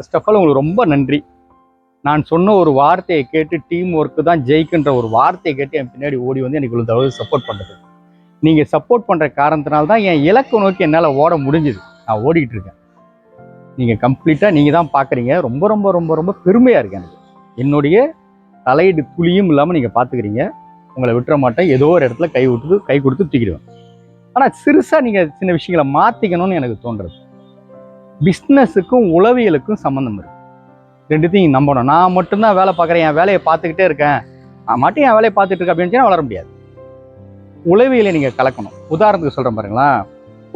First of all உங்களுக்கு ரொம்ப நன்றி. நான் சொன்ன ஒரு வார்த்தையை கேட்டு டீம் ஒர்க்கு தான் ஜெயிக்குன்ற ஒரு வார்த்தையை கேட்டு என் பின்னாடி ஓடி வந்து எனக்கு இவ்வளோ தடவை சப்போர்ட் பண்ணுறது. நீங்கள் சப்போர்ட் பண்ணுற காரணத்தினால தான் என் இலக்கு நோக்கி என்னால் ஓட முடிஞ்சுது. நான் ஓடிக்கிட்டு இருக்கேன். நீங்கள் கம்ப்ளீட்டாக நீங்கள் தான் பார்க்குறீங்க. ரொம்ப ரொம்ப ரொம்ப ரொம்ப பெருமையாக இருக்கு எனக்கு. என்னுடைய தலையீடு துளியும் இல்லாமல் நீங்கள் பார்த்துக்கிறீங்க. உங்களை விட்டுற மாட்டேன். ஏதோ ஒரு இடத்துல கை கொடுத்து தூக்கிடுவேன். ஆனால் சிறுசாக நீங்கள் சின்ன விஷயங்களை மாற்றிக்கணும்னு எனக்கு தோன்றுறது. பிஸ்னஸுக்கும் உளவியலுக்கும் சம்மந்தம் இருக்கு. ரெண்டுத்தையும் நம்பணும். நான் மட்டும்தான் வேலை பார்க்குறேன், என் வேலையை பார்த்துக்கிட்டே இருக்கேன், நான் மட்டும் என் வேலையை பார்த்துட்டு இருக்கேன் அப்படின்னு வளர முடியாது. உளவியலை நீங்கள் கலக்கணும். உதாரணத்துக்கு சொல்கிறேன் பாருங்களா,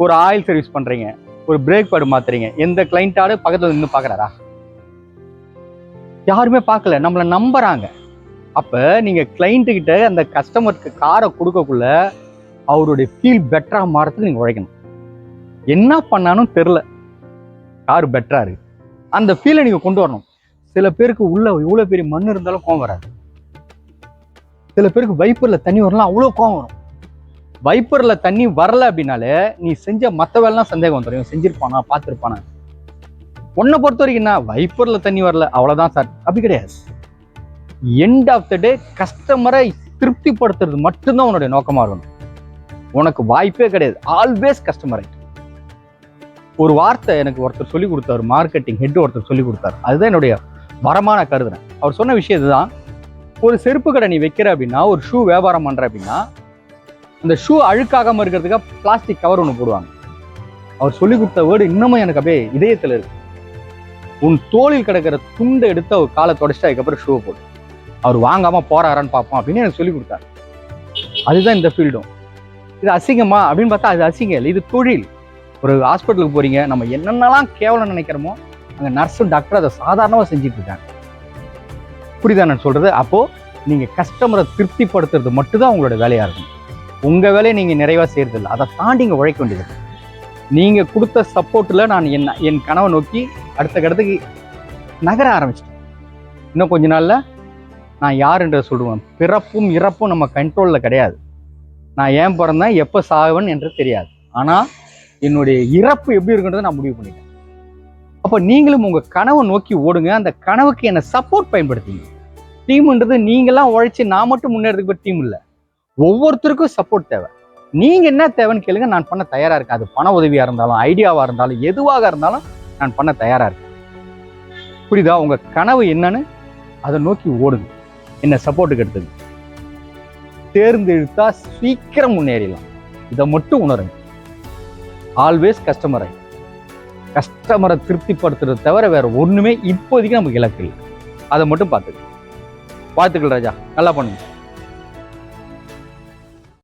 ஒரு ஆயில் சர்வீஸ் பண்ணுறீங்க, ஒரு பிரேக் பேடு மாற்றுறீங்க. எந்த கிளைண்டாடு பக்கத்தில் நின்று பார்க்குறாரா? யாருமே பார்க்கல. நம்மளை நம்புறாங்க. அப்போ நீங்கள் கிளைண்ட்டுக்கிட்ட அந்த கஸ்டமருக்கு காரை கொடுக்கக்குள்ள அவருடைய ஃபீல் பெட்டராக மாறதுக்கு நீங்கள் உழைக்கணும். என்ன பண்ணாலும் தெரில, கார் பெட்டராக இருக்கு, அந்த ஃபீலை நீங்கள் கொண்டு வரணும். சில பேருக்கு உள்ள இவ்வளோ பெரிய மண் இருந்தாலும் கோவம் வராது. சில பேருக்கு வைப்பரில் தண்ணி வரலாம், அவ்வளோ கோவம் வரும். வைப்பரில் தண்ணி வரல அப்படின்னாலே நீ செஞ்ச மற்ற வேலைலாம் சந்தேகம் வந்துடும். செஞ்சிருப்பானா, பார்த்துருப்பானா. உன்னை பொறுத்த வரைக்கும் என்ன, வைப்பரில் தண்ணி வரல அவ்வளோதான் சார், அப்படி கிடையாது. எண்ட் ஆஃப் த டே கஸ்டமரை திருப்திப்படுத்துறது மட்டும்தான் உன்னுடைய நோக்கமாக இருக்கணும். உனக்கு வாய்ப்பே கிடையாது. ஆல்வேஸ் கஸ்டமரை. ஒரு வார்த்தை எனக்கு ஒருத்தர் சொல்லி கொடுத்தாரு, மார்க்கெட்டிங் ஹெட் ஒருத்தர் சொல்லி கொடுத்தாரு. அதுதான் என்னுடைய வரமான கருதுறேன். அவர் சொன்ன விஷயம் இதுதான். ஒரு செருப்பு கடை நீ வைக்கிற அப்படின்னா, ஒரு ஷூ வியாபாரம் பண்ற அப்படின்னா, அந்த ஷூ அழுக்காகாம இருக்கிறதுக்காக பிளாஸ்டிக் கவர் ஒன்று போடுவாங்க. அவர் சொல்லி கொடுத்த வேர்டு இன்னமும் எனக்கு அப்படியே இதயத்தில் இருக்கு. உன் தோளில் கிடக்கிற துண்டை எடுத்து அவர் காலை தொடச்சிட்டு அதுக்கப்புறம் ஷூவை போடு. அவர் வாங்காம போறாரான்னு பார்ப்போம் அப்படின்னு எனக்கு சொல்லி கொடுத்தாரு. அதுதான் இந்த ஃபீல்டும். இது அசிங்கமா அப்படின்னு பார்த்தா அது அசிங்கம் இல்லை, இது தொழில். ஒரு ஹாஸ்பிட்டலுக்கு போறீங்க, நம்ம என்னென்னலாம் கேவலம் நினைக்கிறோமோ அங்கே நர்ஸும் டாக்டர் அதை சாதாரணமாக செஞ்சுட்டு இருக்காங்க. புரியுதா நான் சொல்றது? அப்போ நீங்க கஸ்டமரை திருப்திப்படுத்துறது மட்டும்தான் உங்களோட வேலையா இருக்கும். உங்க வேலையை நீங்க நிறைவா செய்யறது இல்லை, அதை தாண்டி இங்கே உழைக்க வேண்டியது. நீங்க கொடுத்த சப்போர்ட்ல நான் என் கனவை நோக்கி அடுத்த கடத்துக்கு நகர ஆரம்பிச்சிட்டேன். இன்னும் கொஞ்ச நாள்ல நான் யாருன்ற சொல்லுவேன். பிறப்பும் இறப்பும் நம்ம கண்ட்ரோல்ல கிடையாது. நான் ஏன் பிறந்தேன், எப்போ சாகுவேன் என்று தெரியாது. ஆனா என்னுடைய இறப்பு எப்படி இருக்குன்றதை நான் முடிவு பண்ணிட்டேன். அப்போ நீங்களும் உங்க கனவை நோக்கி ஓடுங்க. அந்த கனவுக்கு என்ன சப்போர்ட் பயன்படுத்துங்க. டீம்ன்றது நீங்களாம் உழைச்சி நான் மட்டும் முன்னேறதுக்கு போய் டீம் இல்லை. ஒவ்வொருத்தருக்கும் சப்போர்ட் தேவை. நீங்க என்ன தேவைன்னு கேளுங்க, நான் பண்ண தயாரா இருக்கேன். அது பண உதவியா இருந்தாலும், ஐடியாவா இருந்தாலும், எதுவாக இருந்தாலும் நான் பண்ண தயாரா இருக்கேன். புரியுதா? உங்க கனவு என்னன்னு அதை நோக்கி ஓடுங்க. என்ன சப்போர்ட்டுக்கு எடுத்துங்க. தேர்ந்தெடுத்தா சீக்கிரம் முன்னேறலாம். இதை மட்டும் உணருங்க. ஆல்வேஸ் கஸ்டமரை திருப்திப்படுத்துறது தவிர வேற ஒண்ணுமே இப்போதைக்கு நமக்கு இலக்கு இல்லை. அதை மட்டும் பார்த்துக்க. வாழ்த்துக்கள் ராஜா, நல்லா பண்ணுங்க.